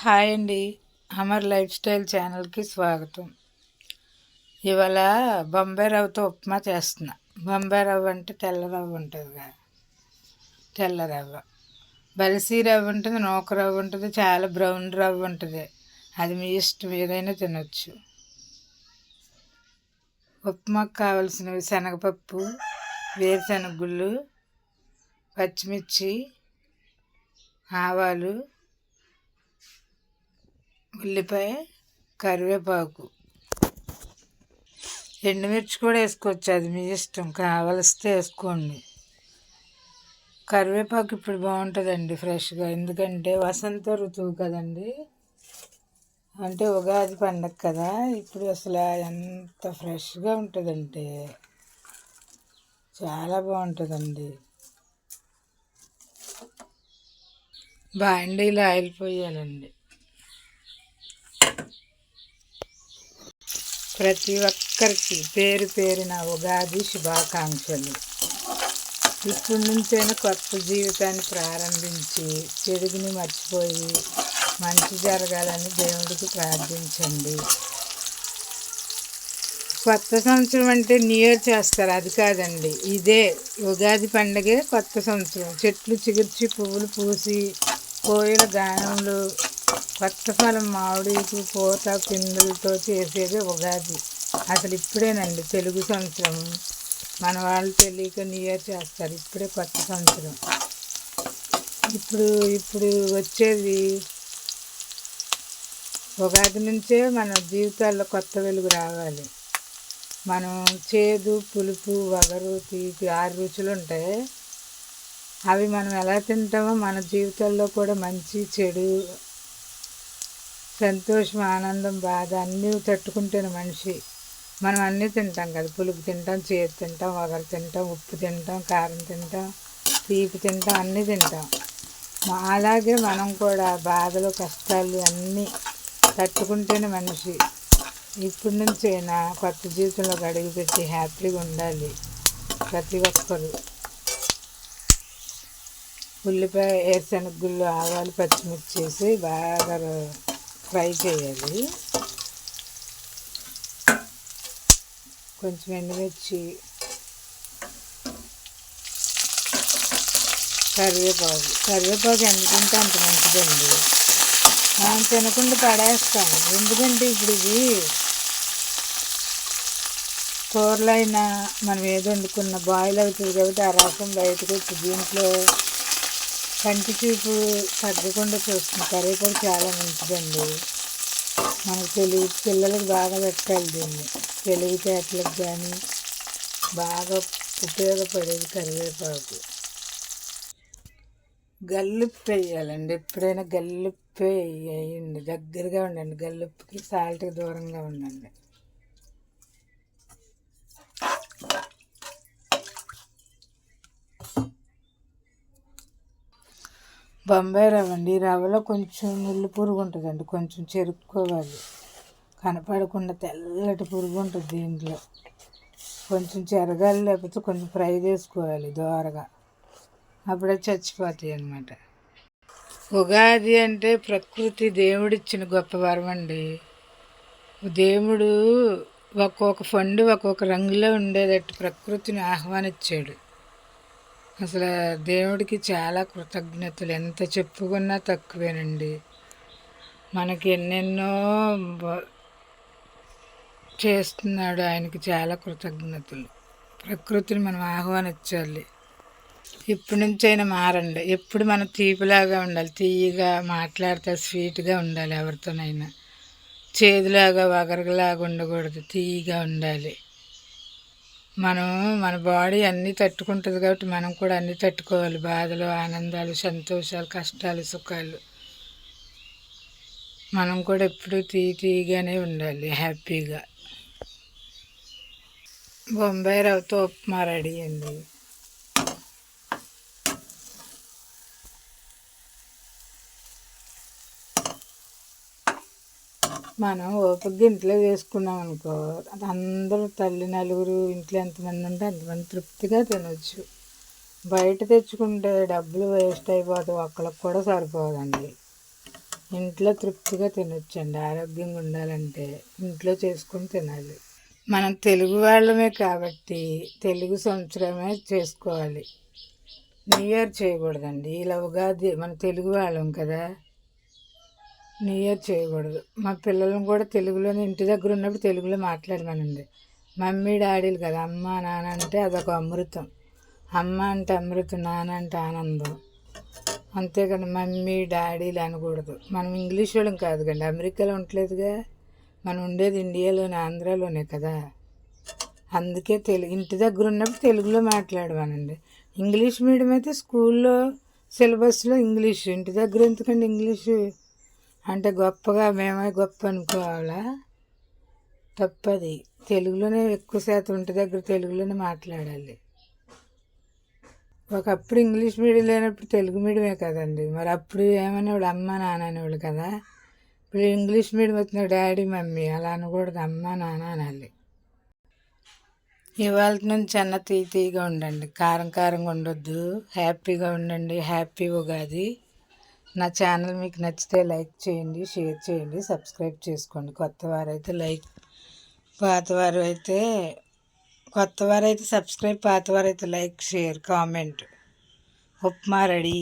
Hi అండి. Amar life style ఛానల్కి స్వాగతం. ఇవాళ బొంబాయి రవ్వతో ఉప్మా చేస్తున్నా. బొంబాయి రవ్వ అంటే తెల్ల రవ్వ ఉంటుంది కదా, తెల్ల రవ్వ. బలిసీ రవ్వ ఉంటుంది, నూక రవ్వ ఉంటుంది, చాలా బ్రౌన్ రవ్వ ఉంటుంది. అది మీ ఇష్టం, ఏదైనా తినొచ్చు. ఉప్మాకు కావలసినవి శనగపప్పు, వేరుశనగ గుళ్ళు, పచ్చిమిర్చి, ఆవాలు, ఉల్లిపాయ, కరివేపాకు, ఎండుమిర్చి కూడా వేసుకోవచ్చు, అది మీ ఇష్టం, కావలిస్తే వేసుకోండి. కరివేపాకు ఇప్పుడు బాగుంటుందండి ఫ్రెష్గా, ఎందుకంటే వసంత ఋతువు కదండి, అంటే ఉగాది పండగ కదా. ఇప్పుడు అసలు ఎంత ఫ్రెష్గా ఉంటుందంటే చాలా బాగుంటుందండి. బాండీలో ఆయిల్ పోయాలండి. ప్రతి ఒక్కరికి పేరు పేరున ఉగాది శుభాకాంక్షలు. ఇప్పటి నుంచైనా కొత్త జీవితాన్ని ప్రారంభించి చెడుగుని మర్చిపోయి మంచి జరగాలని దేవుడికి ప్రార్థించండి. కొత్త సంవత్సరం అంటే న్యూ ఇయర్ చేస్తారు, అది కాదండి. ఇదే ఉగాది పండగే కొత్త సంవత్సరం. చెట్లు చిగుర్చి పువ్వులు పూసి కోయిల గానములు, కొత్త ఫలం మామిడికి పూత పిందులతో చేసేది ఉగాది. అసలు ఇప్పుడేనండి తెలుగు సంవత్సరం. మన వాళ్ళు తెలియక న్యూ ఇయర్ చేస్తారు, ఇప్పుడే కొత్త సంవత్సరం. ఇప్పుడు వచ్చేది ఉగాది నుంచే మన జీవితాల్లో కొత్త వెలుగు రావాలి. మనం చేదు, పులుపు, వగరు, తీపి 6 రుచులు ఉంటాయి. అవి మనం ఎలా తింటామో మన జీవితాల్లో కూడా మంచి చెడు, సంతోషం, ఆనందం, బాధ అన్నీ తట్టుకుంటేనే మనిషి. మనం అన్నీ తింటాం కదా, పులుపు తింటాం, చేదు తింటాం, వగరు తింటాం, ఉప్పు తింటాం, కారం తింటాం, తీపి తింటాం, అన్నీ తింటాం. అలాగే మనం కూడా బాధలు, కష్టాలు అన్నీ తట్టుకుంటేనే మనిషి. ఇప్పటి నుంచైనా కొత్త జీవితంలో అడుగు పెట్టి హ్యాపీగా ఉండాలి ప్రతి ఒక్కరు. ఉల్లిపాయ, వేరుశనగ గుళ్ళు, ఆవాలు, పచ్చిమిర్చి వేసి బాగా ఫ్రై చేయాలి. కొంచెం ఎండుమిర్చి, కరివేపాకు ఎందుకంటే అంత మంచిదండి. మనం తినకుండా పడేస్తాం, ఎందుకంటే ఇప్పుడు ఇది కూరలైనా మనం ఏదో వండుకున్న బాయిల్ అవుతుంది కాబట్టి ఆ రసం బయటకు వచ్చి దీంట్లో కంటి చూపు తగ్గకుండా చూస్తుంది. కరివేపాకు చాలా మంచిదండి. మనకు పిల్లలకు బాగా పెట్టాలి దీన్ని, తెలివితేటలకు కానీ బాగా ఉపయోగపడేది కరివేపాకు. గల్లుప్పు వేయాలండి, ఎప్పుడైనా గల్లుప్పు వేయండి. దగ్గరగా ఉండండి, గల్లుప్పుకి సాల్ట్కి దూరంగా ఉండండి. బొంబాయి రవ్వ అండి. ఈ రవ్వలో కొంచెం ముళ్ళు పురుగు ఉంటుందండి, కొంచెం చెరుక్కోవాలి. కనపడకుండా తెల్లటి పురుగు ఉంటుంది దీంట్లో. కొంచెం చెరగాలి, లేకపోతే కొంచెం ఫ్రై చేసుకోవాలి దోరగా, అప్పుడే చచ్చిపోతాయి అన్నమాట. ఉగాది అంటే ప్రకృతి దేవుడిచ్చిన గొప్ప వరం అండి. దేవుడు ఒక్కొక్క పండు ఒక్కొక్క రంగులో ఉండేటట్టు ప్రకృతిని ఆహ్వానించాడు. అసలు దేవుడికి చాలా కృతజ్ఞతలు, ఎంత చెప్పుకున్నా తక్కువేనండి. మనకి ఎన్నెన్నో చేస్తున్నాడు, ఆయనకి చాలా కృతజ్ఞతలు. ప్రకృతిని మనం ఆహ్వానించాలి. ఇప్పటి నుంచైనా మారండి. ఎప్పుడు మనం తీపిలాగా ఉండాలి, తీయగా మాట్లాడితే స్వీట్గా ఉండాలి. ఎవరితోనైనా చేదులాగా వగరలాగా ఉండకూడదు, తీయగా ఉండాలి. మన బాడీ అన్నీ తట్టుకుంటుంది కాబట్టి మనం కూడా అన్నీ తట్టుకోవాలి. బాధలు, ఆనందాలు, సంతోషాలు, కష్టాలు, సుఖాలు. మనం కూడా ఎప్పుడు తీయగానే ఉండాలి, హ్యాపీగా. బొంబాయి రవ్వతో ఉప్మా రెడీ అండి. మనం ఓపికగా ఇంట్లో వేసుకున్నాం అనుకో, అందరూ తల్లి నలుగురు ఇంట్లో ఎంతమంది ఉంటే అంతమంది తృప్తిగా తినొచ్చు. బయట తెచ్చుకుంటే డబ్బులు వేస్ట్ అయిపోతాయి, ఒక్కరికి కూడా సరిపోదండి. ఇంట్లో తృప్తిగా తినొచ్చండి. ఆరోగ్యంగా ఉండాలంటే ఇంట్లో చేసుకొని తినాలి. మనం తెలుగు వాళ్ళమే కాబట్టి తెలుగు సంవత్సరమే చేసుకోవాలి. న్యూ ఇయర్ చేయకూడదండి. ఇలా ఉగాది మన తెలుగు వాళ్ళం కదా, న్యూ ఇయర్ చేయకూడదు. మా పిల్లలను కూడా తెలుగులోనే ఇంటి దగ్గర ఉన్నప్పుడు తెలుగులో మాట్లాడమనండి. మమ్మీ డాడీలు కదా, అమ్మ నాన్న అంటే అదొక అమృతం. అమ్మ అంటే అమృతం, నాన్న అంటే ఆనందం. అంతేకాని మమ్మీ డాడీలు అనకూడదు. మనం ఇంగ్లీష్ వాళ్ళం కాదు కండి, అమెరికాలో ఉండలేదుగా, మనం ఉండేది ఇండియాలోనే, ఆంధ్రాలోనే కదా. అందుకే ఇంటి దగ్గర ఉన్నప్పుడు తెలుగులో మాట్లాడమనండి. ఇంగ్లీష్ మీడియం అయితే స్కూల్లో సిలబస్లో ఇంగ్లీషు, ఇంటి దగ్గర ఎందుకండి ఇంగ్లీషు అంటే గొప్పగా మేమే గొప్ప అనుకోవాలా? తప్పది. తెలుగులోనే ఎక్కువ శాతం ఇంటి దగ్గర తెలుగులోనే మాట్లాడాలి. ఒకప్పుడు ఇంగ్లీష్ మీడియం లేనప్పుడు తెలుగు మీడియమే కదండి. మరి అప్పుడు ఏమనేవాడు, అమ్మ నాన్న అనేవాళ్ళు కదా. ఇప్పుడు ఇంగ్లీష్ మీడియం వచ్చిన డాడీ మమ్మీ అలా అనకూడదు, అమ్మ నాన్న అనాలి. ఇవాళ నుంచి అన్న తీగా ఉండండి, కారం కారంగా ఉండొద్దు, హ్యాపీగా ఉండండి. హ్యాపీ ఉగాది. నా ఛానల్ మీకు నచ్చితే లైక్ చేయండి, షేర్ చేయండి, సబ్స్క్రైబ్ చేసుకోండి. కొత్తవారైతే సబ్స్క్రైబ్, పాతవారైతే like, share, comment. Upma ready.